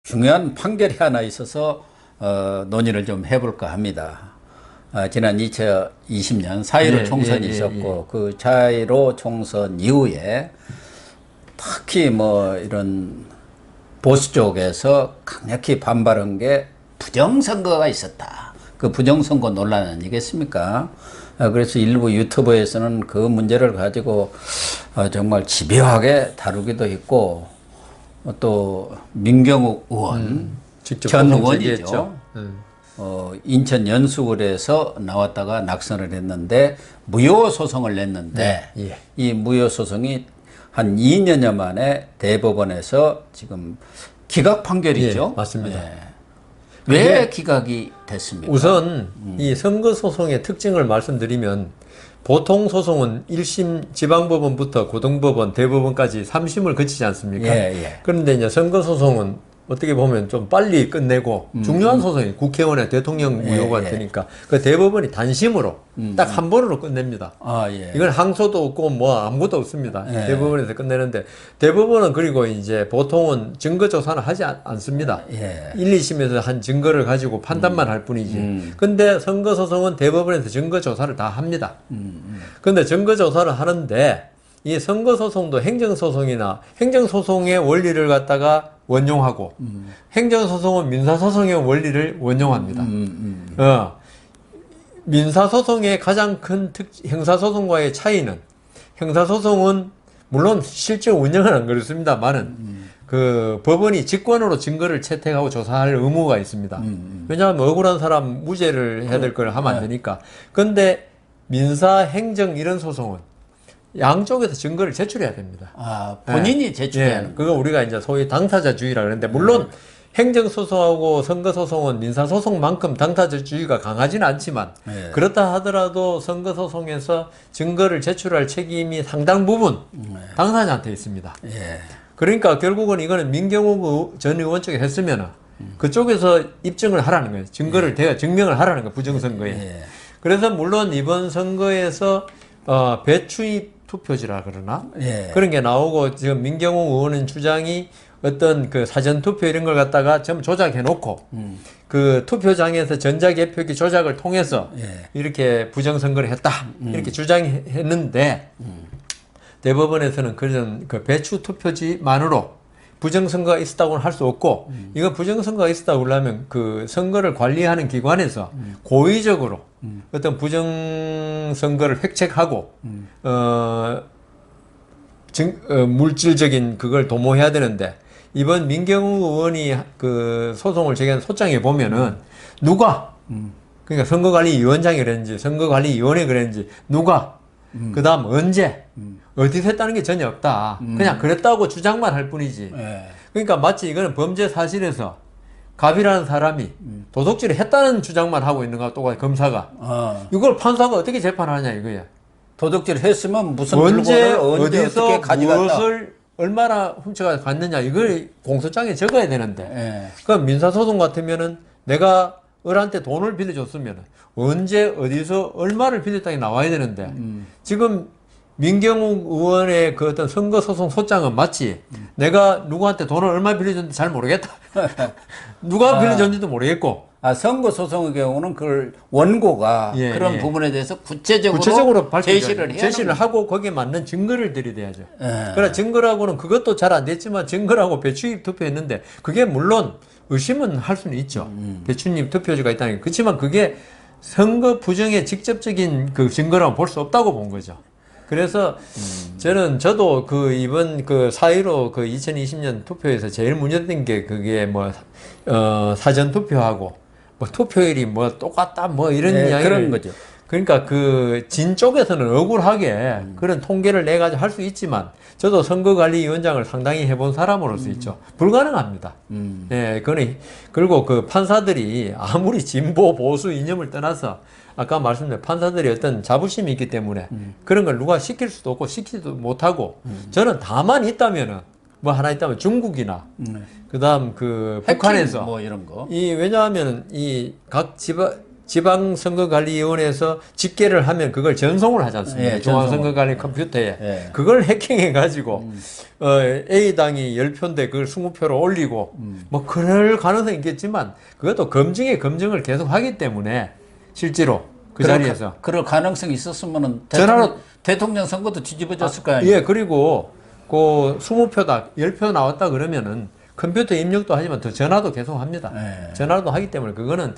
중요한 판결이 하나 있어서 논의를 좀 해볼까 합니다. 지난 2020년 4.15 총선이 있었고 그 4.15 총선 이후에 특히 뭐 이런 보수 쪽에서 강력히 반발한 게 부정선거가 있었다. 그 부정선거 논란 아니겠습니까? 그래서 일부 유튜브에서는 그 문제를 가지고 정말 집요하게 다루기도 했고 또 민경욱 의원 전 의원이죠. 인천 연수구에서 나왔다가 낙선을 했는데 무효 소송을 냈는데 이 무효 소송이 한 2년여 만에 대법원에서 지금 기각 판결이죠. 맞습니다. 왜 기각이 됐습니까? 우선 이 선거소송의 특징을 말씀드리면 보통 소송은 1심 지방법원부터 고등법원, 대법원까지 3심을 거치지 않습니까? 그런데 이제 선거소송은 어떻게 보면 좀 빨리 끝내고 중요한 소송이 국회의원의 대통령 무효가 되니까 그 대법원이 단심으로 딱 한 번으로 끝냅니다. 이건 항소도 없고 뭐 아무것도 없습니다. 대법원에서 끝내는데 대법원은 그리고 이제 보통은 증거조사는 하지 않습니다. 1, 2심에서 한 증거를 가지고 판단만 할 뿐이지. 근데 선거소송은 대법원에서 증거조사를 다 합니다. 근데 증거조사를 하는데 이 선거소송도 행정소송이나 행정소송의 원리를 갖다가 원용하고 행정소송은 민사소송의 원리를 원용합니다. 민사소송의 가장 큰 형사소송과의 차이는 형사소송은 물론 실제 운영은 안 그렇습니다만은 그 법원이 직권으로 증거를 채택하고 조사할 의무가 있습니다. 왜냐하면 억울한 사람 무죄를 해야 될 걸 하면 안 되니까. 근데 민사, 행정 이런 소송은 양쪽에서 증거를 제출해야 됩니다. 본인이 제출해야 하는 그거 우리가 이제 소위 당사자주의라 그러는데 물론 행정소송하고 선거소송은 민사소송만큼 당사자주의가 강하지는 않지만 그렇다 하더라도 선거소송에서 증거를 제출할 책임이 상당 부분 당사자한테 있습니다. 그러니까 결국은 이거는 민경욱 전 의원 쪽에 했으면은 그쪽에서 입증을 하라는 거예요. 증거를 증명을 하라는 거예요. 부정선거에. 그래서 물론 이번 선거에서 배추입 투표지라 그러나 그런 게 나오고 지금 민경욱 의원은 주장이 어떤 그 사전 투표 이런 걸 갖다가 전부 조작해 놓고 그 투표장에서 전자개표기 조작을 통해서 이렇게 부정선거를 했다 이렇게 주장했는데 대법원에서는 그런 그 배추 투표지만으로 부정선거가 있었다고는 할 수 없고 이거 부정선거가 있었다고 그러려면 그 선거를 관리하는 기관에서 고의적으로 어떤 부정선거를 획책하고 물질적인 그걸 도모해야 되는데 이번 민경욱 의원이 그 소송을 제기한 소장에 보면은 누가 그러니까 선거관리위원장이 그랬는지 선거관리위원회 그랬는지 누가 그 다음 언제 어디서 했다는 게 전혀 없다. 그냥 그랬다고 주장만 할 뿐이지. 그러니까 마치 이거는 범죄 사실에서 갑이라는 사람이 도둑질을 했다는 주장만 하고 있는 거하고 똑같아. 검사가 이걸 판사가 어떻게 재판하냐 이거야. 도둑질 했으면 무슨 언제 물건을 어디서 가져갔다. 무엇을 얼마나 훔쳐가 갔느냐 이걸 공소장에 적어야 되는데 그럼 민사소송 같으면은 내가 을한테 돈을 빌려줬으면 언제 어디서 얼마를 빌렸다고 나와야 되는데 지금 민경욱 의원의 그 어떤 선거소송 소장은 마치 내가 누구한테 돈을 얼마 빌려줬는지 잘 모르겠다. 누가 빌려줬는지도 모르겠고. 선거소송의 경우는 그걸 원고가 그런 부분에 대해서 구체적으로 제시를 하고 거기에 맞는 증거를 들이대야죠. 그러나 증거라고는 그것도 잘 안 됐지만 증거라고 배추입 투표했는데 그게 물론 의심은 할 수는 있죠. 배추입 투표지가 있다는 게. 그렇지만 그게 선거 부정의 직접적인 그 증거라고 볼 수 없다고 본 거죠. 그래서 저도 그 이번 그 4.15 그 2020년 투표에서 제일 문제된 게 그게 뭐 사전 투표하고 뭐 투표율이 뭐 똑같다 뭐 이런 이야기를 그런 거죠. 그러니까 그 진 쪽에서는 억울하게 그런 통계를 내 가지고 할 수 있지만 저도 선거관리위원장을 상당히 해본 사람으로서 있죠. 불가능합니다. 그거는 그리고 그 판사들이 아무리 진보 보수 이념을 떠나서 아까 말씀드린 판사들이 어떤 자부심이 있기 때문에 그런 걸 누가 시킬 수도 없고 시키지도 못하고 저는 다만 있다면은 뭐 하나 있다면 중국이나 그다음 그 북한에서 뭐 이런 거 왜냐하면 이 각 지방선거관리위원회에서 집계를 하면 그걸 전송을 하지 않습니까? 예, 중앙선거관리 컴퓨터에. 예. 그걸 해킹해가지고, A당이 10표인데 그걸 20표로 올리고, 뭐, 그럴 가능성이 있겠지만, 그것도 검증을 계속 하기 때문에, 실제로 그 자리에서. 그럴 가능성이 있었으면은 전화로 대통령 선거도 뒤집어졌을 거 아니에요? 예, 그리고 그 20표다, 10표 나왔다 그러면은 컴퓨터 입력도 하지만 더 전화도 계속 합니다. 네. 전화도 하기 때문에 그거는,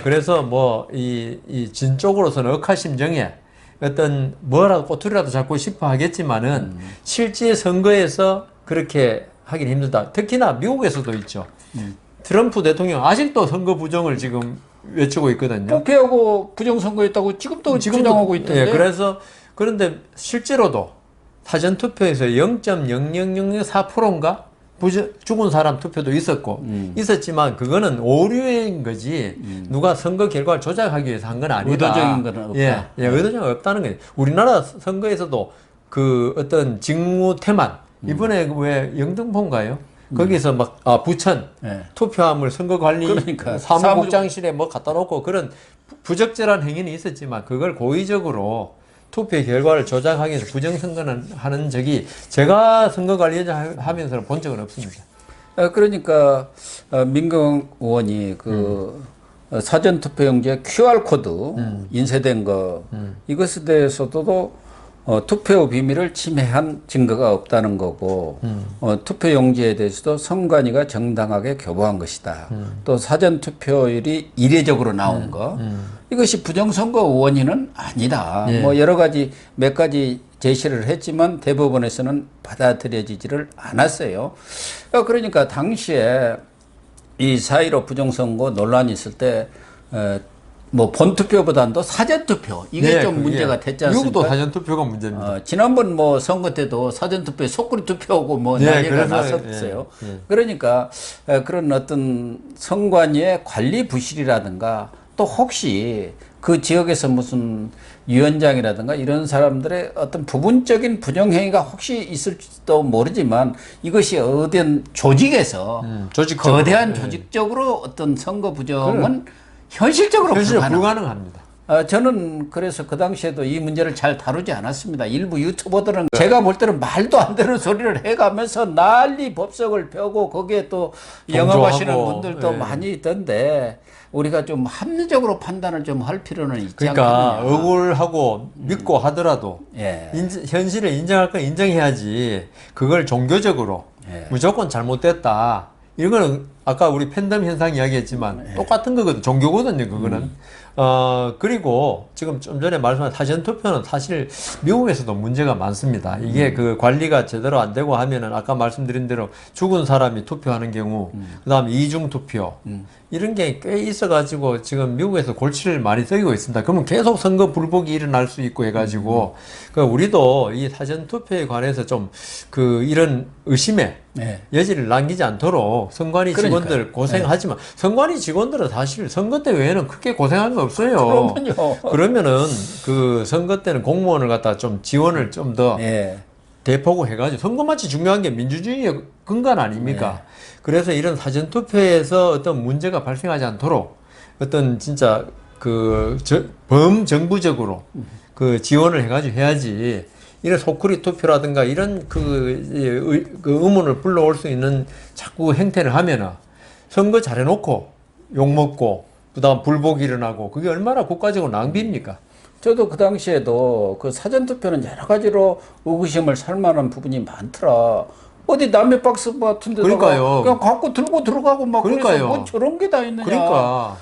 그래서 뭐, 진 쪽으로서는 억하심정에 어떤 뭐라도 꼬투리라도 잡고 싶어 하겠지만은 실제 선거에서 그렇게 하긴 힘들다. 특히나 미국에서도 있죠. 트럼프 대통령 아직도 선거 부정을 지금 외치고 있거든요. 부패하고 부정선거였다고 지금도 주장하고 있던데. 예, 그래서 그런데 실제로도 사전투표에서 0.00004%인가 죽은 사람 투표도 있었고 있었지만 그거는 오류인 거지 누가 선거 결과를 조작하기 위해서 한 건 아니다. 의도적인 건 없다. 예, 의도적인 건 없다는 거예요. 우리나라 선거에서도 그 어떤 직무 태만 이번에 왜 영등포인가요? 거기서 막 부천 네. 투표함을 선거관리 그러니까 사무국장실에 뭐 갖다 놓고 그런 부적절한 행위는 있었지만 그걸 고의적으로 투표 결과를 조작하기 위해서 부정선거는 하는 적이 제가 선거관리위원장 하면서는 본 적은 없습니다. 그러니까 민경 의원이 그 사전투표용지에 QR코드 인쇄된 거 이것에 대해서도 투표 비밀을 침해한 증거가 없다는 거고 투표용지에 대해서도 선관위가 정당하게 교부한 것이다. 또 사전투표율이 이례적으로 나온 거 이것이 부정선거 원인은 아니다. 예. 뭐 여러 가지 몇 가지 제시를 했지만 대법원에서는 받아들여지지를 않았어요. 그러니까 당시에 이 4.15 부정선거 논란이 있을 때 뭐 본투표보다도 사전투표 이게 좀 문제가 됐지 않습니까? 미국도 사전투표가 문제입니다. 지난번 뭐 선거 때도 사전투표에 속구리 투표하고 뭐 난리가 났었어요. 그러니까 그런 어떤 선관위의 관리 부실이라든가 또 혹시 그 지역에서 무슨 위원장이라든가 이런 사람들의 어떤 부분적인 부정행위가 혹시 있을지도 모르지만 이것이 어떤 조직에서 거대한 조직적으로 어떤 선거 부정은 현실적으로 불가능합니다. 저는 그래서 그 당시에도 이 문제를 잘 다루지 않았습니다. 일부 유튜버들은 제가 볼 때는 말도 안 되는 소리를 해가면서 난리 법석을 펴고 거기에 또 영업하시는 분들도 많이 있던데 우리가 좀 합리적으로 판단을 좀 할 필요는 있지 그러니까 않겠느냐. 억울하고 믿고 하더라도 현실을 인정할 건 인정해야지 그걸 종교적으로 무조건 잘못됐다. 이거는 아까 우리 팬덤 현상 이야기했지만 똑같은 거거든. 종교거든요, 그거는. 그리고 지금 좀 전에 말씀하신 사전투표는 사실 미국에서도 문제가 많습니다. 이게 그 관리가 제대로 안 되고 하면은 아까 말씀드린 대로 죽은 사람이 투표하는 경우, 그 다음에 이중투표, 이런 게 꽤 있어가지고 지금 미국에서 골치를 많이 썩이고 있습니다. 그러면 계속 선거 불복이 일어날 수 있고 해가지고, 우리도 이 사전투표에 관해서 좀 이런 의심에 여지를 남기지 않도록 선관위 직원들 고생하지만 선관위 직원들은 사실 선거 때 외에는 크게 고생한 거 없어요. 그러면요. 그러면은 그 선거 때는 공무원을 갖다 좀 지원을 좀 더 대폭을 해가지고 선거마치 중요한 게 민주주의의 근간 아닙니까? 그래서 이런 사전투표에서 어떤 문제가 발생하지 않도록 어떤 진짜 범정부적으로 그 지원을 해가지고 해야지 이런 속구리 투표라든가 이런 그 의문을 불러올 수 있는 자꾸 행태를 하면은 선거 잘해놓고 욕먹고 그다음 불복이 일어나고 그게 얼마나 국가적으로 낭비입니까? 저도 그 당시에도 그 사전투표는 여러 가지로 의구심을 살 만한 부분이 많더라. 어디 남의 박스 같은 데다가 그냥 갖고 들고 들어가고 막 그래서 뭐 저런 게 다 있느냐. 그러니까.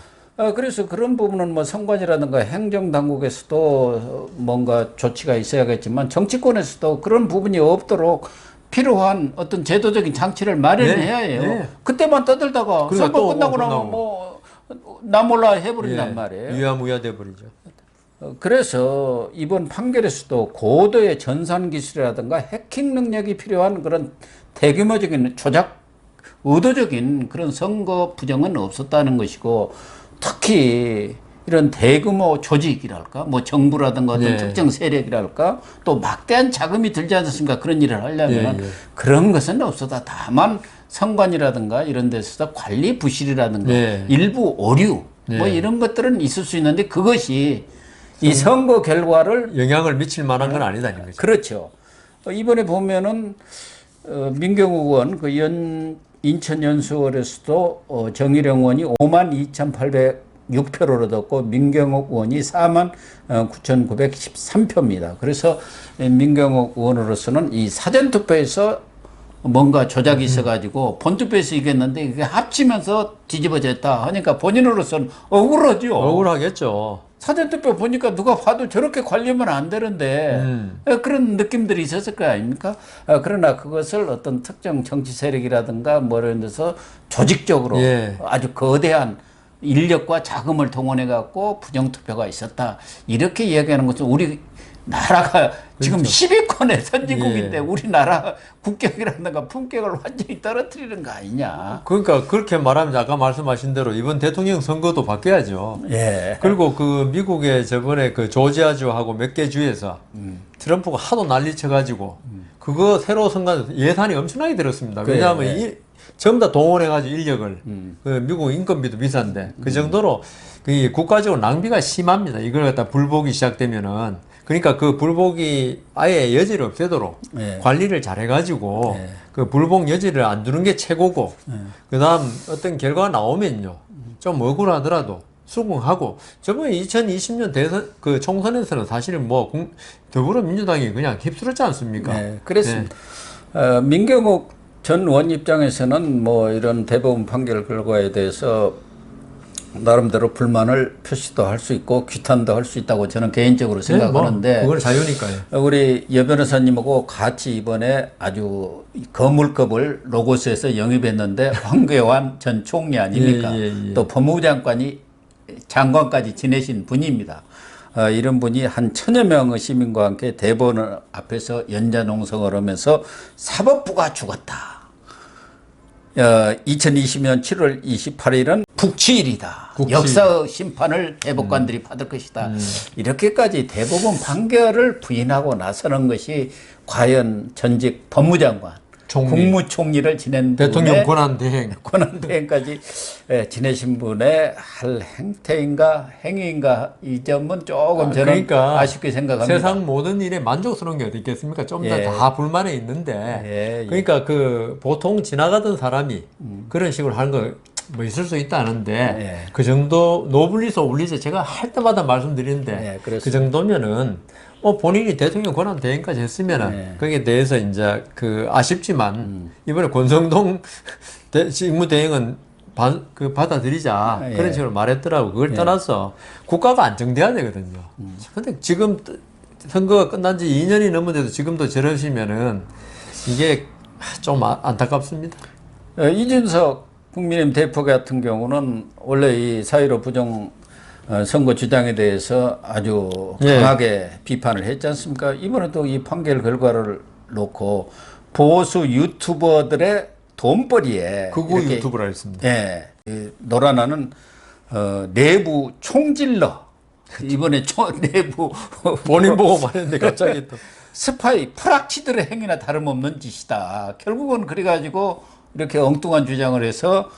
그래서 그런 부분은 뭐 선관위라든가 행정당국에서도 뭔가 조치가 있어야겠지만 정치권에서도 그런 부분이 없도록 필요한 어떤 제도적인 장치를 마련해야 해요. 그때만 떠들다가 선거 끝나고 나면 뭐 나 몰라 해버린단 말이에요. 유야무야 돼버리죠. 그래서 이번 판결에서도 고도의 전산 기술이라든가 해킹 능력이 필요한 그런 대규모적인 조작, 의도적인 그런 선거 부정은 없었다는 것이고 특히 이런 대규모 조직이랄까, 뭐 정부라든가 어떤 특정 세력이랄까, 또 막대한 자금이 들지 않습니까? 그런 일을 하려면 그런 것은 없었다. 다만 선관이라든가 이런 데서 관리 부실이라든가 일부 오류 뭐 이런 것들은 있을 수 있는데 그것이 이 선거 결과를 영향을 미칠 만한 건 아니다 이거죠. 그렇죠. 이번에 보면은 민경욱 의원 그 인천 연수원에서도 정일영 의원이 52,806표를 얻었고 민경욱 의원이 49,913표입니다. 그래서 민경욱 의원으로서는 이 사전투표에서 뭔가 조작이 있어가지고 본투표에서 이겼는데 이게 합치면서 뒤집어졌다 하니까 본인으로서는 억울하죠. 억울하겠죠. 사전투표 보니까 누가 봐도 저렇게 관리하면 안 되는데 그런 느낌들이 있었을 거 아닙니까? 그러나 그것을 어떤 특정 정치 세력이라든가 뭐 이런 데서 조직적으로 예. 아주 거대한 인력과 자금을 동원해 갖고 부정투표가 있었다. 이렇게 이야기하는 것은 우리 나라가 지금 10위권의 선진국인데 우리나라 국격이라든가 품격을 완전히 떨어뜨리는 거 아니냐. 그러니까 그렇게 말하면 아까 말씀하신 대로 이번 대통령 선거도 바뀌어야죠. 예. 그리고 그 미국의 저번에 그 조지아주하고 몇 개 주에서 트럼프가 하도 난리 쳐가지고 그거 새로 선거 예산이 엄청나게 들었습니다. 왜냐하면 전부 다 동원해가지고 인력을 그 미국 인건비도 비싼데 그 정도로 그 국가적으로 낭비가 심합니다. 이걸 갖다 불복이 시작되면은. 그러니까 그 불복이 아예 여지를 없애도록 관리를 잘 해가지고 그 불복 여지를 안 두는 게 최고고 그 다음 어떤 결과가 나오면요 좀 억울하더라도 수긍하고 저번에 2020년 대선 그 총선에서는 사실은 뭐 더불어민주당이 그냥 휩쓸었지 않습니까? 네, 그랬습니다. 민경욱 전 의원 입장에서는 뭐 이런 대법원 판결 결과에 대해서 나름대로 불만을 표시도 할 수 있고 규탄도 할 수 있다고 저는 개인적으로 생각하는데 뭐 그건 자유니까요. 우리 여 변호사님하고 같이 이번에 아주 거물급을 로고스에서 영입했는데 황교안 전 총리 아닙니까? 또 법무부 장관까지 지내신 분입니다. 이런 분이 한 1,000여 명의 시민과 함께 대법원 앞에서 연좌농성을 하면서 사법부가 죽었다. 2020년 7월 28일은 북치일이다. 역사의 심판을 대법관들이 받을 것이다. 이렇게까지 대법원 판결을 부인하고 나서는 것이 과연 전직 법무장관, 국무총리를 지낸 대통령 권한대행까지 지내신 분의 할 행태인가 행위인가 이 점은 조금 저는 그러니까 아쉽게 생각합니다. 세상 모든 일에 만족스러운 게 어디 있겠습니까? 좀 다 불만이 있는데 그러니까 그 보통 지나가던 사람이 그런 식으로 하는 거 뭐 있을 수 있다는데 그 정도 노블리스 오블리스 제가 할 때마다 말씀드리는데 그 정도면은 본인이 대통령 권한 대행까지 했으면은 거기에 대해서 이제 그 아쉽지만 이번에 권성동 직무대행은 받아들이자 그런 식으로 말했더라고. 그걸 떠나서 국가가 안정돼야 되거든요. 근데 지금 선거가 끝난 지 2년이 넘었는데도 지금도 저러시면은 이게 좀 안타깝습니다. 이준석 국민의힘 대표 같은 경우는 원래 이 4.15 부정 선거 주장에 대해서 아주 강하게 비판을 했지 않습니까? 이번에도 이 판결 결과를 놓고 보수 유튜버들의 돈벌이에 극우 유튜브라 했습니다. 놀아나는 내부 총질러 이번에 내부 본인 보고 말했는데 갑자기 또 스파이 프락치들의 행위나 다름없는 짓이다. 결국은 그래가지고 이렇게 엉뚱한 주장을 해서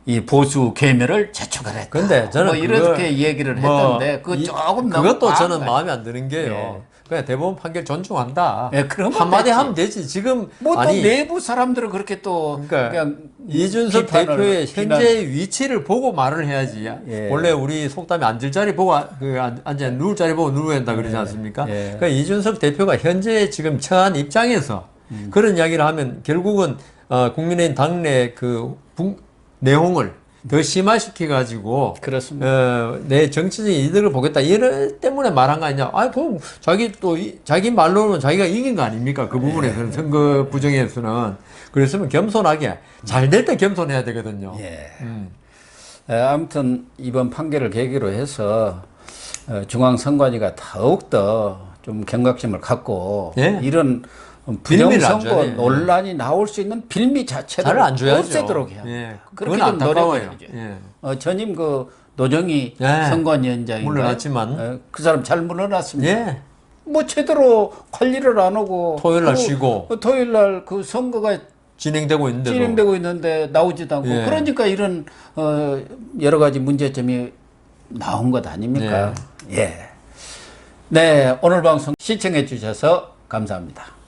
이 보수 괴멸을 재촉을 했다. 근데 저는 뭐 이렇게 얘기를 했던데 조금 그것도 저는 마음에 안 드는 게요. 그냥 대법원 판결 존중한다. 한마디 하면 되지. 지금 뭐 또 내부 사람들은 그렇게 또 그냥 이준석 대표의 현재 위치를 보고 말을 해야지. 원래 우리 속담에 앉을 자리 보고 앉아 누울 자리 보고 누워야 한다 그러지 않습니까? 그러니까 이준석 대표가 현재 지금 처한 입장에서 그런 이야기를 하면 결국은 국민의힘 당내 그 내용을 더 심화시켜 가지고 내 정치적인 이득을 보겠다 이럴 때문에 말한 거 아니냐? 그럼 자기 말로는 자기가 이긴 거 아닙니까? 그 부분에서는 선거 부정에서는 그랬으면 겸손하게 잘 될 때 겸손해야 되거든요. 아무튼 이번 판결을 계기로 해서 중앙선관위가 더욱더 좀 경각심을 갖고 이런 부정선거 논란이 나올 수 있는 빌미 자체를 없애도록 해야 그렇게 좀 노력을 해야죠. 전임 그 노정희 선관위원장이 물러났지만 그 사람 잘 물러났습니다. 뭐 제대로 관리를 안 하고 토요일 날 쉬고 토요일 날 그 선거가 진행되고 있는데 나오지도 않고 예. 그러니까 이런 여러 가지 문제점이 나온 것 아닙니까? 예. 네, 오늘 방송 시청해 주셔서 감사합니다.